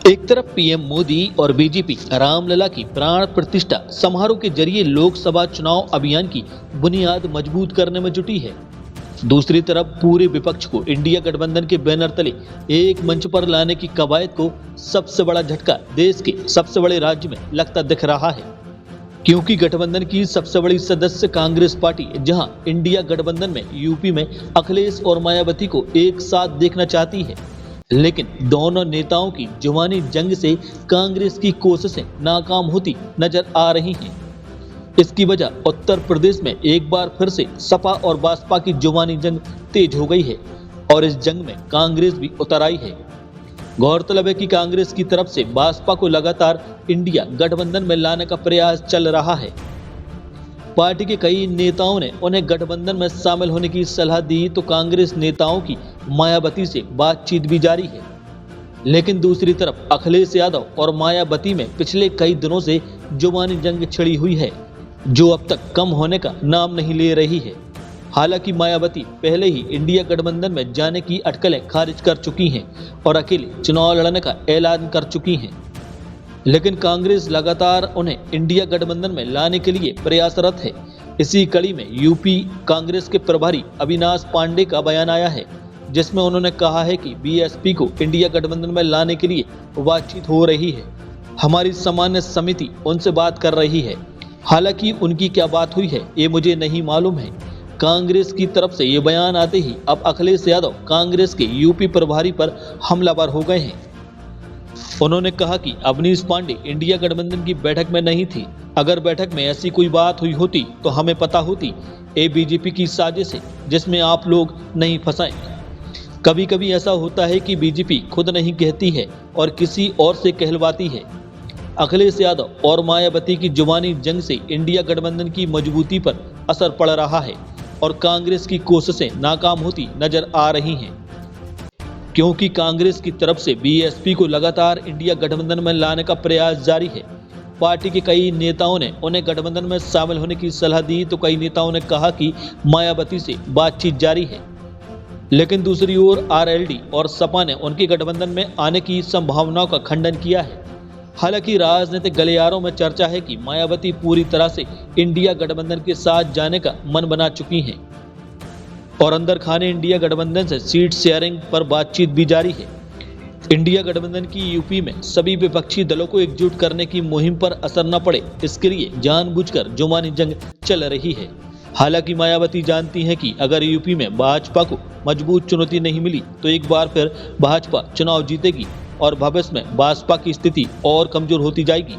एक तरफ पीएम मोदी और बीजेपी रामलला की प्राण प्रतिष्ठा समारोह के जरिए लोकसभा चुनाव अभियान की बुनियाद मजबूत करने में जुटी है। दूसरी तरफ पूरे विपक्ष को इंडिया गठबंधन के बैनर तले एक मंच पर लाने की कवायद को सबसे बड़ा झटका देश के सबसे बड़े राज्य में लगता दिख रहा है, क्योंकि गठबंधन की सबसे बड़ी सदस्य कांग्रेस पार्टी जहां इंडिया गठबंधन में यूपी में अखिलेश और मायावती को एक साथ देखना चाहती है, लेकिन दोनों नेताओं की जुबानी जंग से कांग्रेस की कोशिशें नाकाम होती नजर आ रही हैं। इसकी वजह उत्तर प्रदेश में एक बार फिर से सपा और बसपा की जुबानी जंग तेज हो गई है और इस जंग में कांग्रेस भी उतर आई है। गौरतलब है कि कांग्रेस की तरफ से बसपा को लगातार इंडिया गठबंधन में लाने का प्रयास चल रहा है। पार्टी के कई नेताओं ने उन्हें गठबंधन में शामिल होने की सलाह दी तो कांग्रेस नेताओं की मायावती से बातचीत भी जारी है। लेकिन दूसरी तरफ अखिलेश यादव और मायावती में पिछले कई दिनों से जुबानी जंग छिड़ी हुई है, जो अब तक कम होने का नाम नहीं ले रही है। हालांकि मायावती पहले ही इंडिया गठबंधन में जाने की अटकलें खारिज कर चुकी हैं और अकेले चुनाव लड़ने का ऐलान कर चुकी हैं, लेकिन कांग्रेस लगातार उन्हें इंडिया गठबंधन में लाने के लिए प्रयासरत है। इसी कड़ी में यूपी कांग्रेस के प्रभारी अविनाश पांडे का बयान आया है, जिसमें उन्होंने कहा है कि बीएसपी को इंडिया गठबंधन में लाने के लिए बातचीत हो रही है। हमारी सामान्य समिति उनसे बात कर रही है। हालांकि उनकी क्या बात हुई है ये मुझे नहीं मालूम है। कांग्रेस की तरफ से ये बयान आते ही अब अखिलेश यादव कांग्रेस के यूपी प्रभारी पर हमलावर हो गए हैं। उन्होंने कहा कि अवनीश पांडे इंडिया गठबंधन की बैठक में नहीं थी। अगर बैठक में ऐसी कोई बात हुई होती तो हमें पता होती। ये बीजेपी की साजिश है जिसमें आप लोग नहीं फंसाएं। कभी कभी ऐसा होता है कि बीजेपी खुद नहीं कहती है और किसी और से कहलवाती है। अखिलेश यादव और मायावती की जुबानी जंग से इंडिया गठबंधन की मजबूती पर असर पड़ रहा है और कांग्रेस की कोशिशें नाकाम होती नजर आ रही हैं, क्योंकि कांग्रेस की तरफ से बीएसपी को लगातार इंडिया गठबंधन में लाने का प्रयास जारी है। पार्टी के कई नेताओं ने उन्हें गठबंधन में शामिल होने की सलाह दी तो कई नेताओं ने कहा कि मायावती से बातचीत जारी है। लेकिन दूसरी ओर आरएलडी और सपा ने उनके गठबंधन में आने की संभावनाओं का खंडन किया है। हालांकि राजनीतिक गलियारों में चर्चा है कि मायावती पूरी तरह से इंडिया गठबंधन के साथ जाने का मन बना चुकी हैं और अंदर खाने इंडिया गठबंधन से सीट शेयरिंग पर बातचीत भी जारी है। इंडिया गठबंधन की यूपी में सभी विपक्षी दलों को एकजुट करने की मुहिम पर असर न पड़े, इसके लिए जानबूझकर जुबानी जंग चल रही है। हालांकि मायावती जानती हैं कि अगर यूपी में भाजपा को मजबूत चुनौती नहीं मिली तो एक बार फिर भाजपा चुनाव जीतेगी और भविष्य में बसपा की स्थिति और कमजोर होती जाएगी।